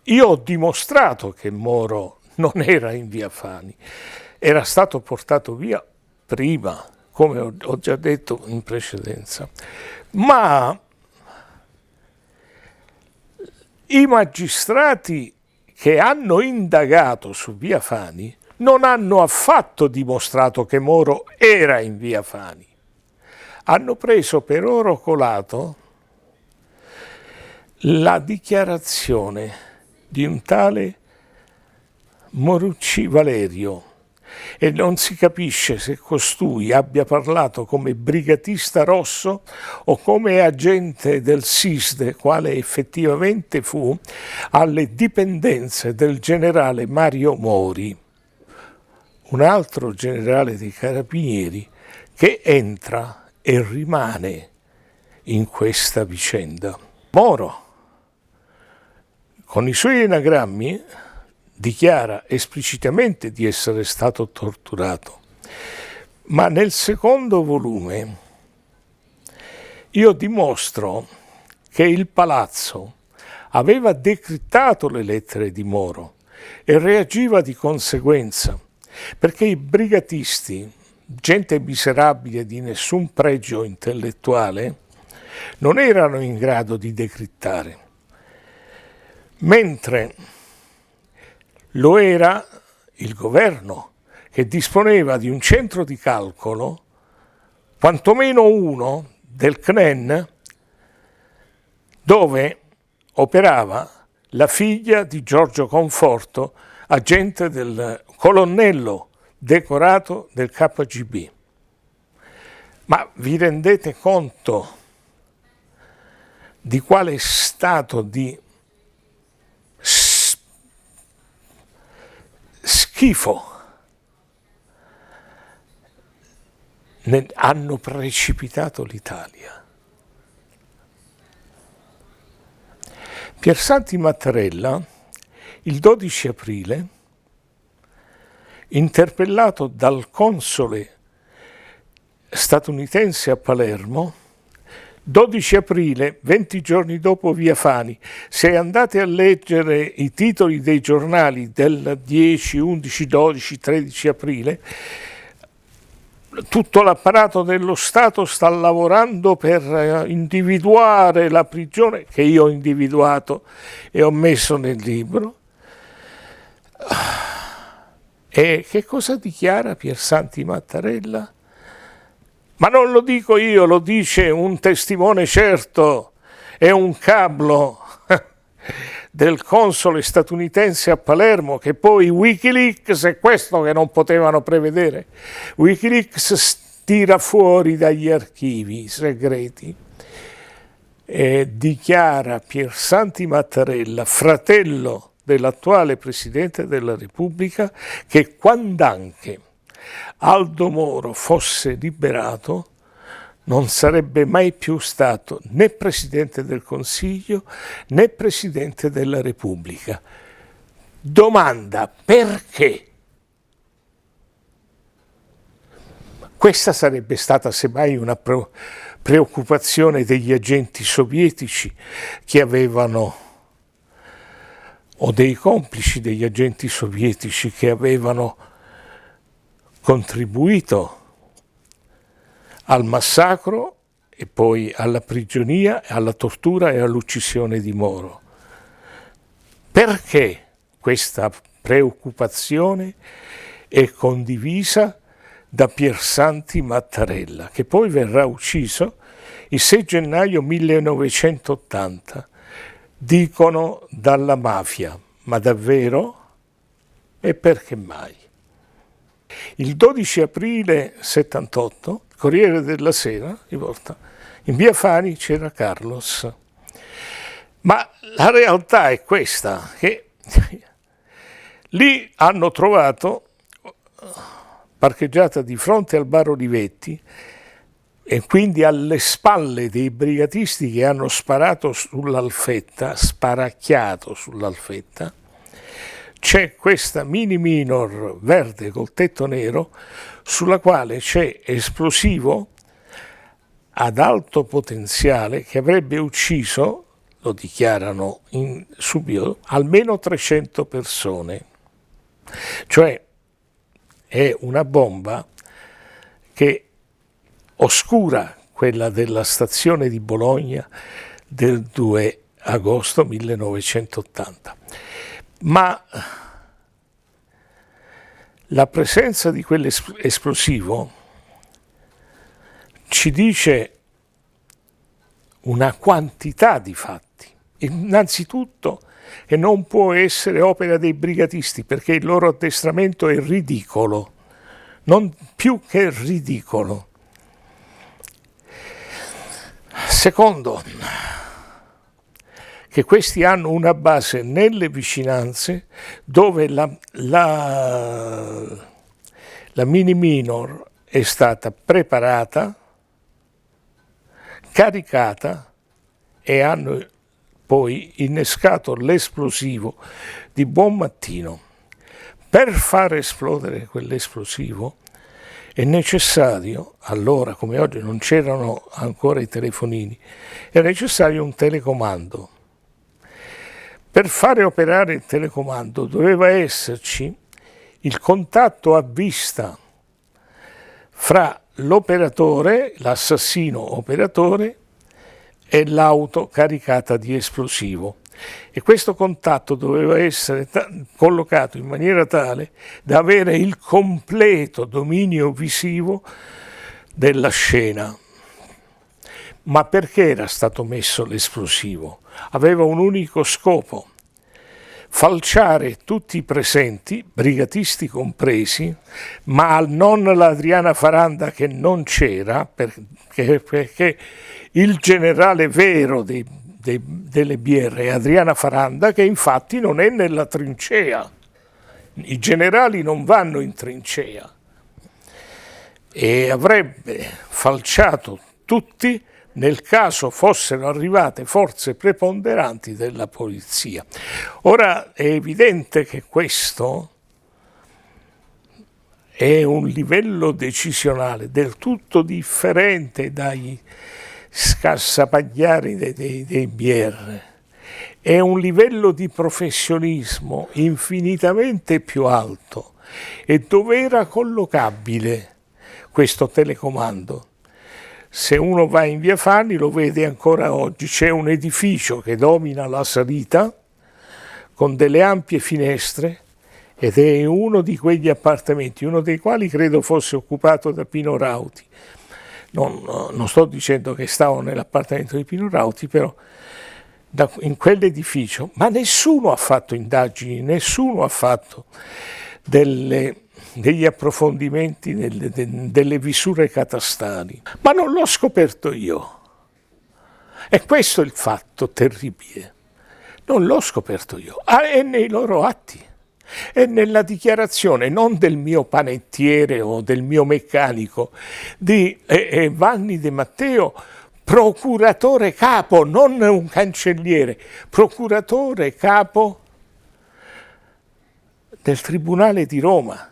Io ho dimostrato che Moro non era in via Fani, era stato portato via prima, come ho già detto in precedenza, ma i magistrati che hanno indagato su via Fani non hanno affatto dimostrato che Moro era in via Fani. Hanno preso per oro colato la dichiarazione di un tale Morucci Valerio e non si capisce se costui abbia parlato come brigatista rosso o come agente del SISDE, quale effettivamente fu alle dipendenze del generale Mario Mori, un altro generale dei Carabinieri che entra e rimane in questa vicenda. Moro, con i suoi anagrammi, dichiara esplicitamente di essere stato torturato, ma nel secondo volume io dimostro che il palazzo aveva decrittato le lettere di Moro e reagiva di conseguenza, perché i brigatisti, gente miserabile di nessun pregio intellettuale, non erano in grado di decrittare, mentre lo era il governo, che disponeva di un centro di calcolo, quantomeno uno, del CNEN, dove operava la figlia di Giorgio Conforto, agente del colonnello decorato del KGB. Ma vi rendete conto di quale stato di schifo hanno precipitato l'Italia? Piersanti Mattarella, il 12 aprile, interpellato dal console statunitense a Palermo, 12 aprile, 20 giorni dopo via Fani, se andate a leggere i titoli dei giornali del 10, 11, 12, 13 aprile, tutto l'apparato dello Stato sta lavorando per individuare la prigione, che io ho individuato e ho messo nel libro. E che cosa dichiara Piersanti Mattarella? Ma non lo dico io, lo dice un testimone certo, è un cablo del console statunitense a Palermo, che poi Wikileaks, è questo che non potevano prevedere, Wikileaks tira fuori dagli archivi segreti e dichiara Piersanti Mattarella, fratello dell'attuale Presidente della Repubblica, che quand'anche Aldo Moro fosse liberato non sarebbe mai più stato né Presidente del Consiglio né Presidente della Repubblica. Domanda: perché? Questa sarebbe stata semmai una preoccupazione degli agenti sovietici che avevano, o dei complici degli agenti sovietici che avevano contribuito al massacro e poi alla prigionia, alla tortura e all'uccisione di Moro. Perché questa preoccupazione è condivisa da Piersanti Mattarella, che poi verrà ucciso il 6 gennaio 1980, dicono dalla mafia, ma davvero? E perché mai? Il 12 aprile 78, il Corriere della Sera riporta: in via Fani c'era Carlos. Ma la realtà è questa, che lì hanno trovato, parcheggiata di fronte al bar Olivetti, e quindi alle spalle dei brigatisti che hanno sparato sull'Alfetta, sparacchiato sull'Alfetta, c'è questa mini minor verde col tetto nero sulla quale c'è esplosivo ad alto potenziale che avrebbe ucciso lo dichiarano subito, almeno 300 persone. Cioè è una bomba che oscura quella della stazione di Bologna del 2 agosto 1980. Ma la presenza di quell'esplosivo ci dice una quantità di fatti. Innanzitutto che non può essere opera dei brigatisti, perché il loro addestramento è ridicolo, non più che ridicolo. Secondo, che questi hanno una base nelle vicinanze dove la mini minor è stata preparata, caricata e hanno poi innescato l'esplosivo di buon mattino. Per far esplodere quell'esplosivo è necessario, allora come oggi non c'erano ancora i telefonini, è necessario un telecomando. Per fare operare il telecomando doveva esserci il contatto a vista fra l'operatore, l'assassino operatore, e l'auto caricata di esplosivo. E questo contatto doveva essere collocato in maniera tale da avere il completo dominio visivo della scena. Ma perché era stato messo l'esplosivo? Aveva un unico scopo: falciare tutti i presenti, brigatisti compresi, ma non l'Adriana Faranda, che non c'era, perché il generale vero delle BR è Adriana Faranda, che infatti non è nella trincea. I generali non vanno in trincea. E avrebbe falciato tutti nel caso fossero arrivate forze preponderanti della polizia. Ora è evidente che questo è un livello decisionale del tutto differente dai scassapagliari dei BR. È un livello di professionismo infinitamente più alto. E dove era collocabile questo telecomando? Se uno va in via Fanni lo vede ancora oggi, c'è un edificio che domina la salita con delle ampie finestre ed è uno di quegli appartamenti, uno dei quali credo fosse occupato da Pino Rauti. Non sto dicendo che stavo nell'appartamento di Pino Rauti, però in quell'edificio, ma nessuno ha fatto indagini, nessuno ha fatto degli approfondimenti delle visure catastali, ma non l'ho scoperto io. E questo è il fatto terribile. Non l'ho scoperto io, è nei loro atti, è nella dichiarazione non del mio panettiere o del mio meccanico, di Vanni De Matteo, procuratore capo, non un cancelliere, procuratore capo del Tribunale di Roma.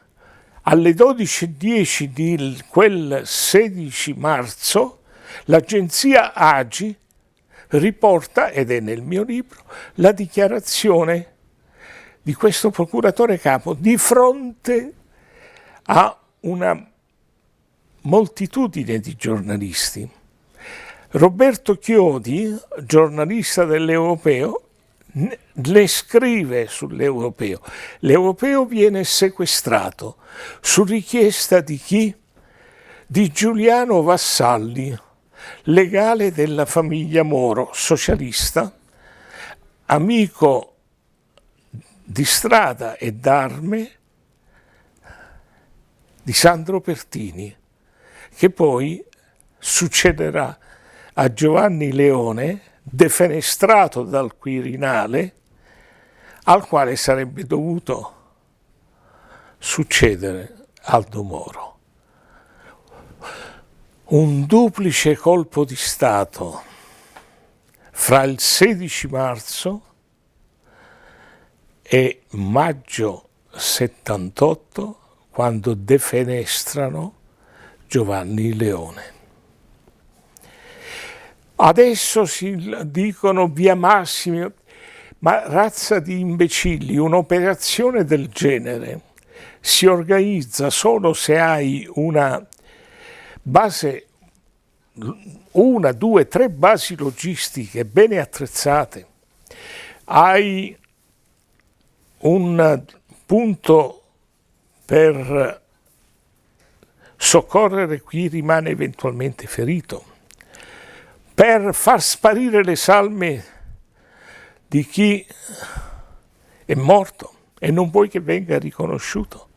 Alle 12:10 di quel 16 marzo l'agenzia AGI riporta, ed è nel mio libro, la dichiarazione di questo procuratore capo di fronte a una moltitudine di giornalisti. Roberto Chiodi, giornalista dell'Europeo, le scrive sull'Europeo. L'Europeo viene sequestrato su richiesta di chi? Di Giuliano Vassalli, legale della famiglia Moro, socialista, amico di strada e d'arme di Sandro Pertini, che poi succederà a Giovanni Leone, defenestrato dal Quirinale, al quale sarebbe dovuto succedere Aldo Moro. Un duplice colpo di Stato fra il 16 marzo e maggio 78, quando defenestrano Giovanni Leone. Adesso dicono via Massimi, ma razza di imbecilli, un'operazione del genere si organizza solo se hai una base, una, due, tre basi logistiche bene attrezzate, hai un punto per soccorrere chi rimane eventualmente ferito, per far sparire le salme di chi è morto e non vuoi che venga riconosciuto.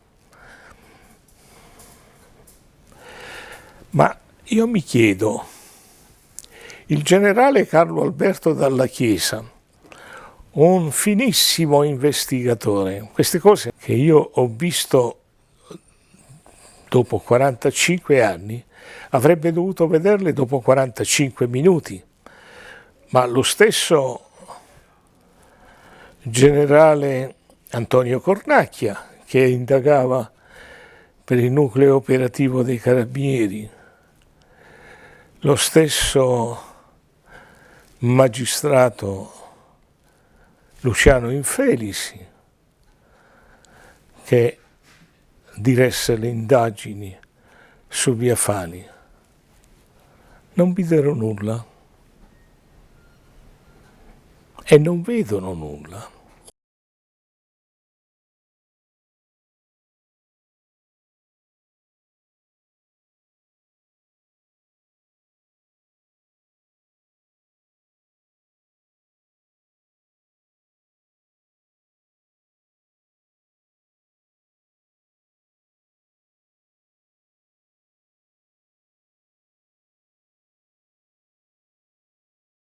Ma io mi chiedo, il generale Carlo Alberto Dalla Chiesa, un finissimo investigatore, queste cose che io ho visto dopo 45 anni, avrebbe dovuto vederle dopo 45 minuti, ma lo stesso generale Antonio Cornacchia, che indagava per il nucleo operativo dei Carabinieri, lo stesso magistrato Luciano Infelisi, che diresse le indagini su Via Fani, non videro nulla e non vedono nulla.